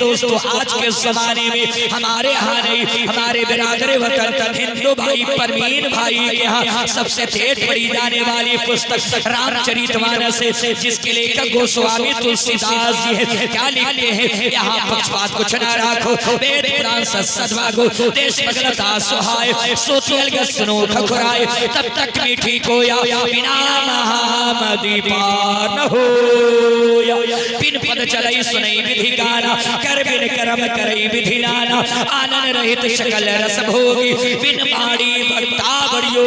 दोस्तों आज के जमाने में हमारे यहाँ नहीं, हमारे बिरादर वतन हिंदू भाई परवीन भाई के यहाँ सबसे तेज पढ़ी जाने वाली पुस्तक रामचरितमानस है, जिसके लेखक गोस्वामी तुलसीदास जी है। क्या लिखते हैं? यहाँ पक्षपात कुछ न राखो, वेद पुराण सद्भागो, देश बगलता सुहाय, सोचियल ग सुनो ठकुराए, तब तक मीठी कोया बिना महामदी पार न हो। बिन पद चलई सुनई विधि गाना, कर बिन कर्म करई विधि नाना, आनंद रहित सकल रस भोगी, बिन बाड़ी भक्ता बड़ियो।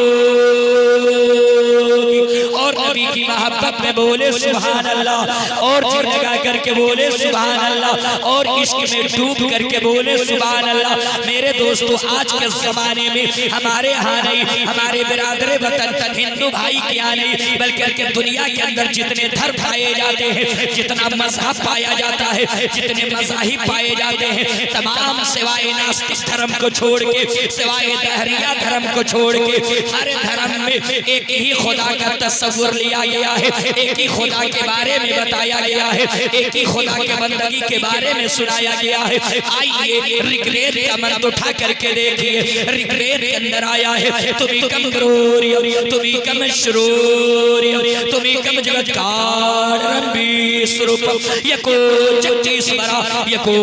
और नबी की मोहब्बत में बोले सुभान अल्लाह, और जी लगा करके बोले सुभान अल्लाह, और इश्क में डूब करके बोले सुभान अल्लाह। मेरे दोस्तों आज के जमाने में हमारे यहाँ नहीं, हमारे बिरादर वतन हिंदू भाई के यहाँ नहीं, बल्कि दुनिया के अंदर जितने धर्म पाए जाते हैं, जितना मजहब पाया जाता है, जितने मजाहिब पाए जाते हैं, तमाम सिवाय नास्तिक धर्म को छोड़ के, सिवाय दहरिया धर्म को छोड़ के, हर धर्म में एक ही खुदा का तस्वुर लिया गया है, एक ही खुदा के बारे में बताया गया है, एक ही खुदा के बंदगी के बारे में सुनाया गया है। आइए ऋग्वेद का मंत्र उठा करके देखिए, ऋग्वेद के अंदर आया है, तुम्ही कम ग्रोर्य, तुम्ही कम श्रोर्य, तुम्ही कम जगत कारण स्वरूप, यको जगदीश्वरा, यको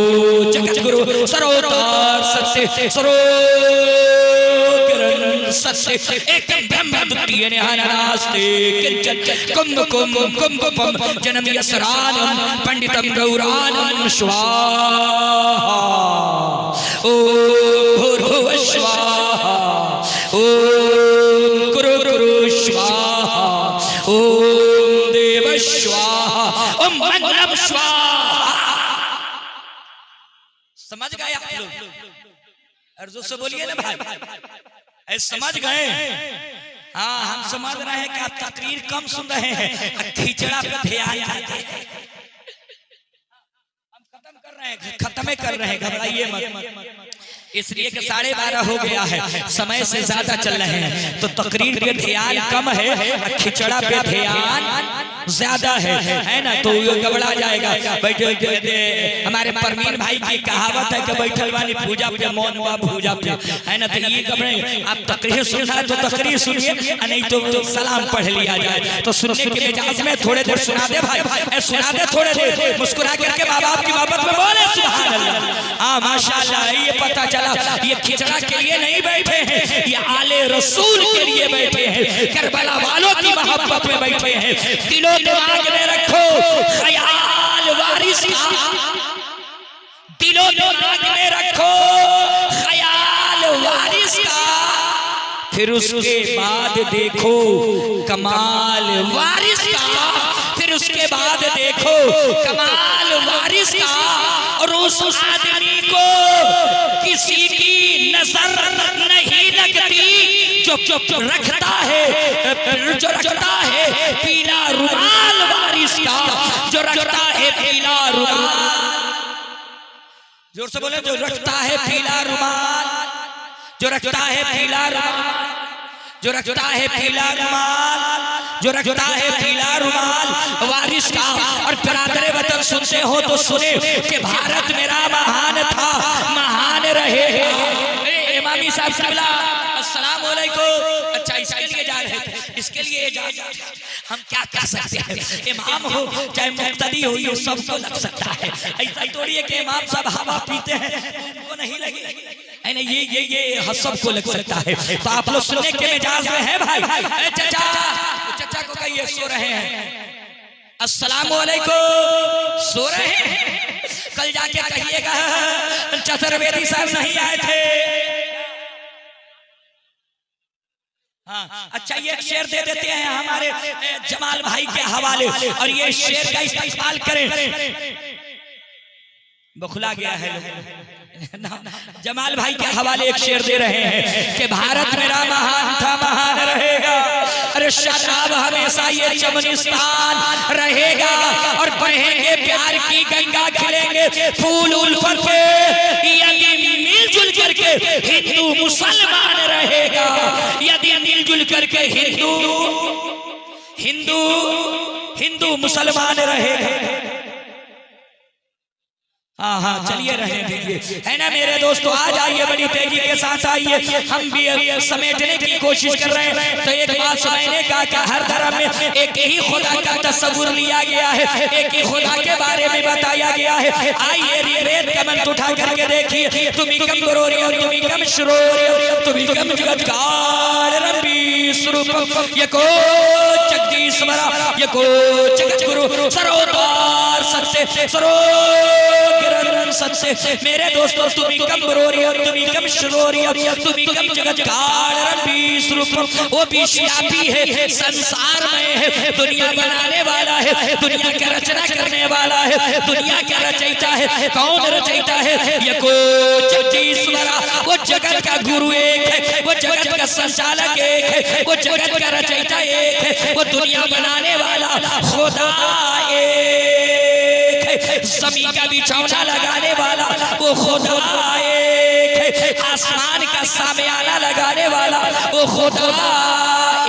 जगत गुरु, सरोतार सत्य, सरो सत्य, एक ब्रह्म द्वितीय नास्ते किंचन, कुंभ कुंभ कुंभ कुंभ जन्म यसरानम पंडितम गौरानम स्वाहा, ओम भूर्भुवः स्वाहा, ओम गुरु गुरु स्वाहा, ओम देव स्वाहा, ओम मंगलम स्वाहा। समझ गए आप लोग? अर्जुन से बोलिए ना भाई, समझ गए? हाँ हम समझ रहे हैं कि आप तकरीर कम सुन रहे हैं, खिचड़ा पे ध्यान देते हैं। हम खत्म कर रहे हैं, खत्म कर रहे हैं, घबराइए मत। इसलिए कि 12:30 हो गया है, समय से ज्यादा चल रहे हैं, तो तकरीर पे ध्यान कम है, खिचड़ा पे ध्यान ज्यादा है ना, तो ये घबरा जाएगा। बैठे हमारे परवीन भाई की कहावत है कि बैठल वाली पूजा पे मौन हुआ भूजा पे, है ना, तो ये घबराए। आप तकरीर सुनना है तो तकरीर सुनिए, नहीं तो सलाम पढ़ लिया जाए। तो सुनने के मिजाज में थोड़े देर सुना दे भाई, सुना दे थोड़े देर, मुस्कुरा करके माँ बाप की मोहब्बत में बोले सुभान अल्लाह। हाँ माशाअल्लाह, ये पता चला ये खिचड़ा के लिए नहीं बैठे हैं, ये आले रसूल के लिए बैठे हैं, करबला वालों की मोहब्बत में बैठे हैं। दिलो दिमाग में रखो ख्याल वारिस का, दिलो दिमाग में रखो ख्याल वारिस का, फिर उसके बाद देखो कमाल वारिस का, फिर उसके बाद देखो कमाल वारिस का। और उस आदमी को किसी की नजर नहीं लगती जो रखता है, जो रखता है पीला रुमाल वारिस का, जो रखता है पीला रुमाल, जोर से बोले, जो रखता है पीला रुमाल, जो रखता है पीला रुमाल, जो रखता है पीला रुमाल, जो रखता है पीला रुमाल वारिस का। और बिरादरे वतन सुनते हो तो सुने कि भारत मेरा महान था, महान रहेगा। इमामी साहब किबला अस्सलाम वालेकुम। अच्छा इसके लिए जा रहे थे, इसके लिए हम क्या कर सकते हैं? इमाम हो चाहे मुक्तदी हो, ये सबको लग सकता है। ऐसा थोड़ी है कि इमाम साहब हवा पीते हैं उनको नहीं लगे, है ना, ये सबको लग सकता है। तो आप लोग सुनने के मिजाज में है भाई। चाचा को कहिए सो रहे हैं, अस्सलाम वालेकुम, सो रहे हैं। कल जाके कहिएगा चतुर्वेदी साहब नहीं आए थे। हाँ अच्छा, ये शेर दे देते हैं हमारे जमाल भाई के हवाले, और ये शेर का इस्तेमाल करें। बखुला गया है जमाल भाई के हवाले एक शेर दे रहे हैं कि भारत मेरा महान था, महान रहेगा। अरे शराब हमेशा ये चमनिस्तान रहेगा, और बहेंगे प्यार की गंगा, खिलेंगे फूल उल्फत के, यदि मिलजुल करके हिंदू मुसलमान रहेगा, यदि मिलजुल करके हिंदू मुसलमान रहेगा। हाँ चलिए रहने दीजिए, है ना मेरे दोस्तों। आ जाइए, बड़ी तेजी के साथ आइए, हम भी समेटने की कोशिश कर रहे हैं। तो एक बात मैंने कहा कि हर धर्म में एक ही खुदा का तस्वुर लिया गया है, एक ही खुदा के बारे में बताया गया है। आइए रेत का मंत्र उठा करके देखिए, तुम कम गरोरी और तुम कम श्रोरी, तुम कम जगतकार रबी स्वरूप यको जगदीश्वरा यको जगत गुरु सरोदार सत्य सरो सत्य। मेरे दोस्तों, तुम कम गरोरी और तुम कम श्रोरी, तुम कम जगतकार रबी स्वरूप, वो भी व्यापी है, संसार में है, दुनिया बनाने वाला है, दुनिया का रचना करने वाला है, दुनिया का रचयिता है। कौन रचयिता है? यको जगदीश्वरा, वो जगत का गुरु एक है, वो जगत का संचालक एक है, वो जगत का रचयिता एक है, वो दुनिया बनाने वाला खुदा एक है, जमीन का बिछौना लगाने वाला वो खुदा एक है, आसमान का सामियाना लगाने वाला वो खुदा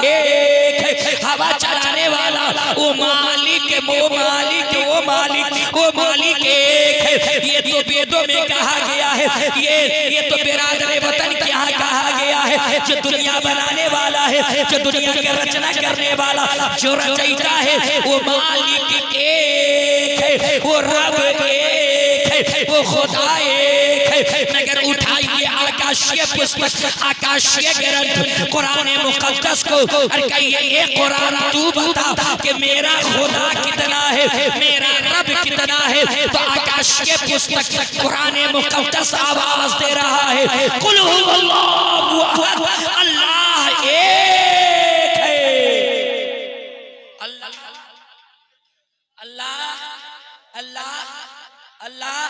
एक है, हवा चलाने वाला वो मालिक वो मालिक एक है। ये तो वेदों में कहा गया है, ये तो बिरादरे वतन के यहाँ कहा गया है। जो दुनिया बनाने वाला है, जो दुनिया की रचना करने वाला, जो रचयिता है, वो मालिक एक है, वो रब एक है, वो खुदा एक है। मगर उठाइए आकाशीय पुस्तक, आकाशीय ग्रंथ कुरान मुकद्दस को और कहिए, ये कुरान तू बता कि मेरा खुदा कितना है, मेरा रब कितना है। तो आकाशीय पुस्तक कुरान मुकद्दस आवाज दे रहा है, कुल हुवल्लाहु अहद, अल्लाह एक है। अल्लाह अल्लाह अल्लाह अल्लाह।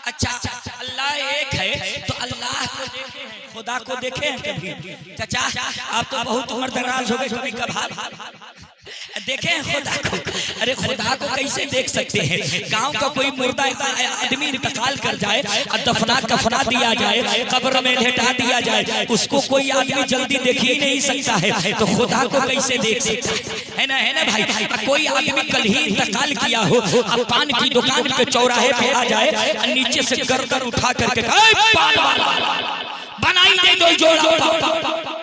अच्छा, अल्लाह एक है, तो अल्लाह को देखे हैं, खुदा को देखे हैं कभी? चाचा आप तो बहुत उम्र दराज हो गए, कभी कभार देखे हैं खुदा को? अरे खुदा को कैसे देख सकते हैं? गांव का कोई मुर्दा आदमी इंतकाल कर जाए और कफना दिया जाए, कब्र में लेटा दिया जाए, उसको कोई आदमी जल्दी देख ही नहीं सकता है, तो खुदा को कैसे देख सकता है? ना भाई, कोई आदमी कल ही इंतकाल किया हो, अब पान की दुकान पे चौराहे पे आ जाए और नीचे से गर्दन उठा करके पान वाला बनाई दे दो जोड़ा,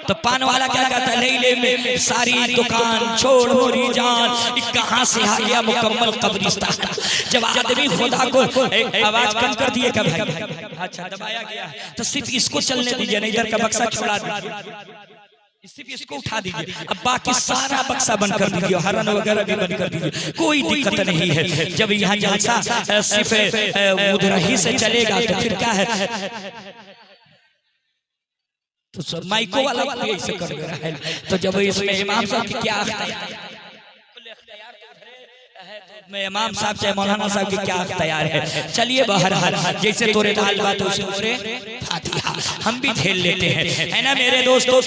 तो पान वाला क्या कहता है? ले में सारी दुकान छोड़ मोरी जान, कहां से आ गया मुकम्मल कब्रिस्तान। जब आदमी खुदा को आवाज कम कर दिए क्या भाई? अच्छा दबाया गया, तो सिर्फ इसको चलने दीजिए, नहीं इधर का बक्सा छोड़ा दीजिए, सिर्फ इसको उठा दीजिए, अब बाकी सारा बक्सा बंद कर दीजिए, हरन वगैरह भी बंद कर दीजिए, कोई दिक्कत नहीं है। जब यहाँ जलसा सिर्फ उधर ही से चलेगा तो फिर क्या है? तो माइको वाला ऐसे कर रहा है। तो जब इसमें इमाम साहब की क्या मैं इमाम साहब चाहे मौलाना साहब की क्या तैयार है? चलिए बहरहाल जैसे तोरे दाल बात फातिहा हम भी खेल लेते हैं, है ना मेरे दोस्तों।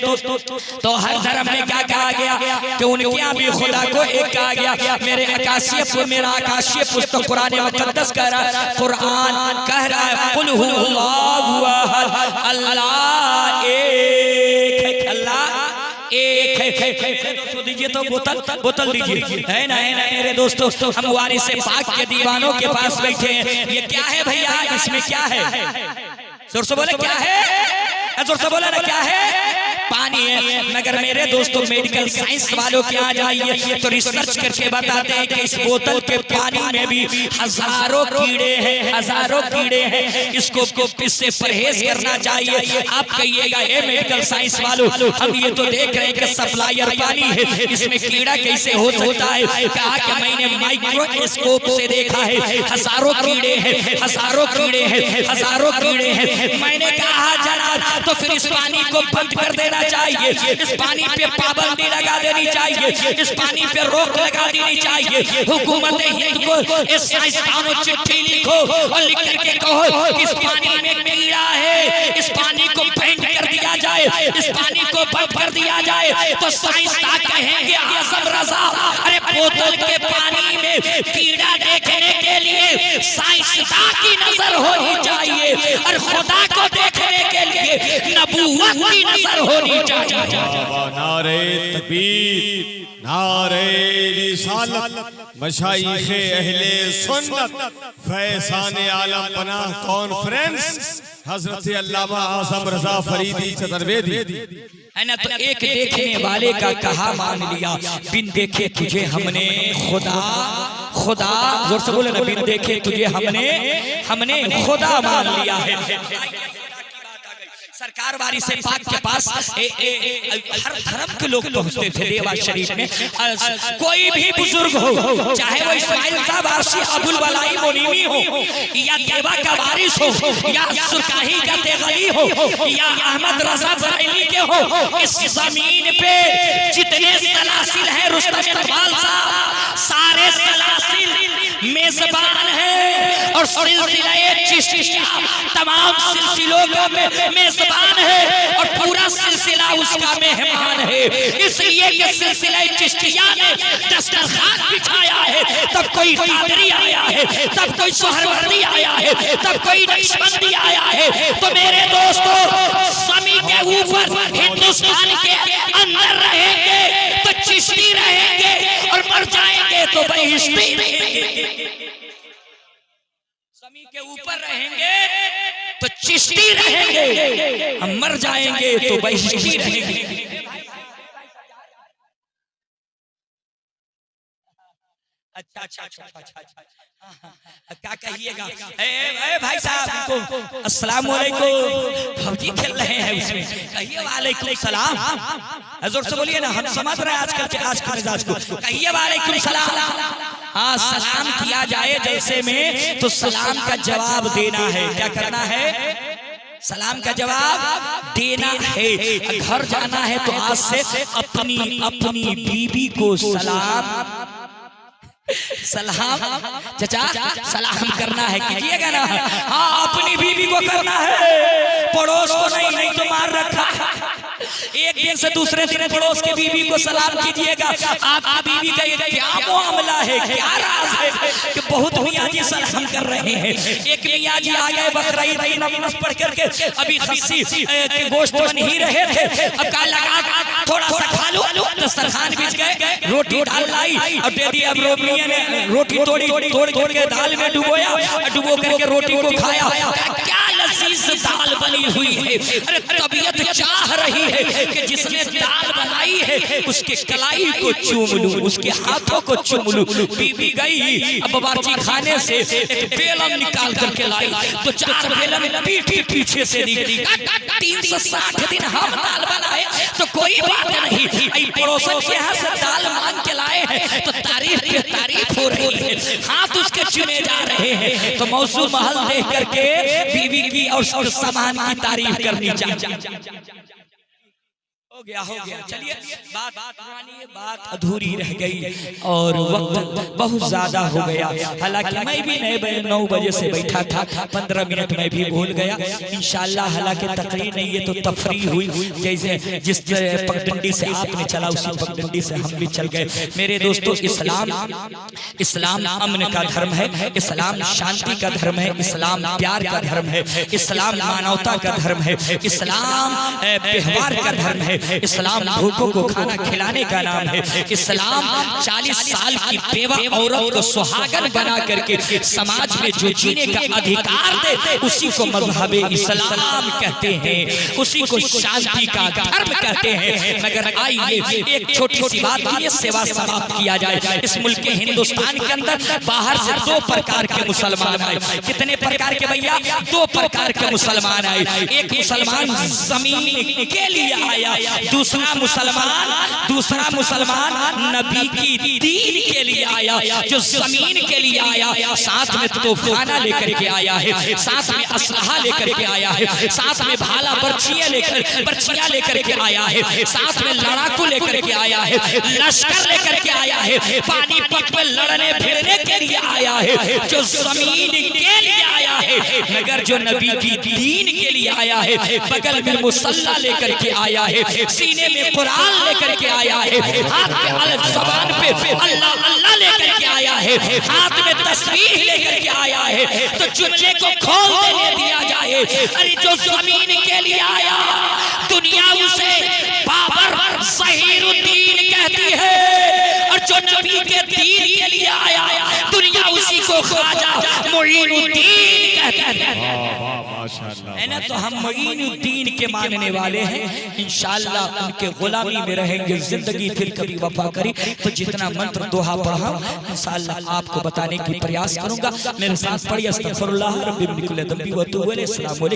तो हर धर्म में क्या कहा गया कि उनके यहाँ भी खुदा को एक कहा गया। मेरा आकाशीय पुस्तक कुरान मुकद्दस कह रहा, कुरान कह रहा है, कुल हुवल्लाहु अहद, अल्लाह एक है, अल्लाह एक है। दोस्तों दीजिए तो बोतल दीजिए, है ना मेरे दोस्तों। हम वारिस पाक के दीवानों के पास बैठे हैं। ये क्या है भैया? इसमें क्या है? जोर से बोले क्या है? जोर से बोले ना क्या है? पानी है। मगर मेरे दोस्तों मेडिकल साइंस वालों के यहाँ जाइए तो रिसर्च करके बताते हैं कि इस बोतल के पानी में भी हजारों कीड़े हैं, इसको इससे परहेज करना चाहिए। आप कहिएगा ये मेडिकल साइंस वालों, हम ये तो देख रहे हैं कि सप्लायर पानी है, इसमें कीड़ा कैसे हो सकता है? कहा कि मैंने माइक्रोस्कोप से देखा है, हजारों कीड़े हैं। मैंने कहा जनाब तो फिर इस पानी को बंद कर देना चाहिए, इस पानी पे पाबंदी लगा देनी चाहिए, इस पानी पे रोक लगा देनी चाहिए। हुकूमत हिंद को इस साइंसदानों चिट्ठी लिखो और लिख करके कहो कि इस पानी में कीड़ा है, इस पानी को बैन कर दिया जाए, इस पानी को बंद कर दिया जाए। तो साइंसदान कहेंगे आज़म रज़ा, अरे बोतल के पानी में कीड़ा देखने के लिए साइंसदान की नजर होनी चाहिए और खुदा को देखने के लिए नबूवत की नजर ऊपर होनी चाहिए। नारे तकबीर, नारे रिसालत, मशाइखे अहले सुन्नत, फैज़ान आलम पनाह कॉन्फ्रेंस हजरत अल्लामा आज़म रज़ा फरीदी चतुर्वेदी है ना। तो एक देखने वाले का कहा मान लिया, बिन देखे तुझे हमने खुदा, खुदा जोर से बोले ना, बिन देखे तुझे हमने खुदा मान लिया है। सरकार वारी से पाक के पास हर धर्म के लोग पहुंचते थे देवा शरीफ में। कोई भी बुजुर्ग हो, चाहे वो इस्माइल साहब आशी अबुल वलाई मोनीमी हो, या देवा का वारिस हो, या सुरकाही का तेगली हो, या अहमद रजा बरेली के हो, इस जमीन पे जितने सलासिल हैं रुस्तम इकबाल साहब सारे सलासिल मेजबान है और सिलसिला चिश्तिया तमाम सिलसिलों का मेजबान है और पूरा सिलसिला उसका मेहमान है। इसलिए कि सिलसिला चिश्तिया ने दस्तरखान बिछाया है, तब कोई कादरी आया है, तब कोई सोहरवर्दी आया है, तब कोई नक्शबंदी आया है। तो मेरे दोस्तों, समी के ऊपर हिंदुस्तान के अंदर रहेंगे तो चिश्ती रहेंगे और मर जाएंगे तो बहिश्ती रहेंगे। समी के ऊपर रहेंगे तो चिश्ती रहेंगे, हम मर जाएंगे तो बहिश्ती रहेंगे। अच्छा क्या कहिएगा भाई साहब को अस्सलाम वालेकुम, फौजी खेल रहे हैं उसमें, कहिए वालेकुम सलाम। जोर से बोलिए ना, हम समझ रहे हैं आजकल के मिजाज को, कहिए वालेकुम सलाम। हाँ, सलाम किया जाए जैसे में तो सलाम का जवाब देना है। क्या करना है? सलाम का जवाब देना है। घर जाना है तो आज से अपनी बीबी को सलाम चाचा सलाम करना है, कीजिएगा ना। हाँ, अपनी बीबी को करना है, पड़ोस को नहीं तो मार रखा। एक दिन से दूसरे दिन पड़ोस की बीबी को सलाम कीजिएगा। आपकी बीबी का ये क्या मामला है, क्या राज है कि बहुत मियाँ जी सलाम कर रहे हैं। एक मियाँ जी आ गए बकरीद की नमाज पढ़ करके, अभी खस्सी के गोश्त बन ही रहे थे, अब कहा लगा थोड़ा सा खा लो, दस्तरखान बिछ गए, रोटी दाल लाई और दे दी। अब रोमिया ने रोटी तोड़ के दाल में डुबोया, डुबो करके रोटी को खाया। क्या लजीज दाल बनी हुई है। अरे तबीयत चाह रही है कि जिसने दाल बनाई है उसके कलाई को चूम लूं, उसके हाथों को चूम लूं। बीबी गई अब बावर्ची खाने से एक बेलम निकाल करके लाई, तो 4 बेलम पीछे से निकली। 360 दिन हम दाल बनाए तो कोई बात नहीं, पड़ोसन के यहाँ से दाल मांग के लाए हैं तो तारीफ पे तारीफ हो रही है, हाथ उसके चुने जा रहे हैं। तो मौसू महल देख करके बीवी की और सामान की तारीफ करनी चाहिए। हो गया। चलिए बात अधूरी रह गई और वक्त बहुत ज्यादा हो गया। हालांकि मैं भी 9 बजे से बैठा था, 15 मिनट में भी भूल गया। इंशाल्लाह हालांकि तकरीर नहीं, ये तो तफरी हुई। जैसे जिस पगडंडी से आपने चला उसी पगडंडी से हम भी चल गए। मेरे दोस्तों, इस्लाम अमन का धर्म है, इस्लाम शांति का धर्म है, इस्लाम प्यार का धर्म है, इस्लाम मानवता का धर्म है, इस्लाम व्यवहार का धर्म है, इस्लाम भूखों को खाना खिलाने का नाम है, इस्लाम 40 साल की बेवा औरत को सुहागन बना करके समाज में जो जीने का अधिकार दे उसी को मज़हबे इस्लाम कहते हैं, उसी को शांति का धर्म कहते हैं। मगर आइए एक छोटी सी बात की सेवा समाप्त किया जाए। इस मुल्क के हिंदुस्तान के अंदर बाहर से 2 प्रकार के मुसलमान आए। कितने प्रकार के भैया? 2 प्रकार के मुसलमान आए। एक मुसलमान जमीन के लिए आया, दूसरा मुसलमान नबी की दीन के लिए आया। जो जमीन के लिए आया साथ में तोफाना लेकर के आया है, साथ में असलहा लेकर के आया है, साथ में भाला बर्छियां लेकर के आया है, साथ में लड़ाकू लेकर के आया है, लश्कर लेकर के आया है, पानीपत में लड़ने फिरने के लिए आया है। जो जमीन के लिए आया है, मगर जो नबी की दीन के लिए आया है, बगल में मुसल्ला लेकर के आया है, सीने में कुरान लेकर के आया है, हाथ में ज़बान पे अल्लाह अल्लाह लेकर के आया है, हाथ में तस्बीह लेकर के आया है। तो जुमले को खोल देने दिया जाए। अरे जो जमीन के लिए आया दुनिया उसे बाबर ज़हीरुद्दीन कहती है, और जो नबी के दीन के लिए आया दुनिया उसी को ख्वाजा मुईनुद्दीन कहती है। है ना, तो हम मुईनुद्दीन के मानने वाले हैं। इंशाअल्लाह उनके गुलामी में रहेंगे जिंदगी, फिर कभी वफा करी। तो जितना मंत्र दोहा पढ़ा इंशाअल्लाह आपको बताने की प्रयास करूंगा। मेरे साथ पढ़िए अस्तगफिरुल्लाह रब्बी मिन कुल्लि ज़ंबि व तूबू इलैहि। अस्सलामु अलैकुम।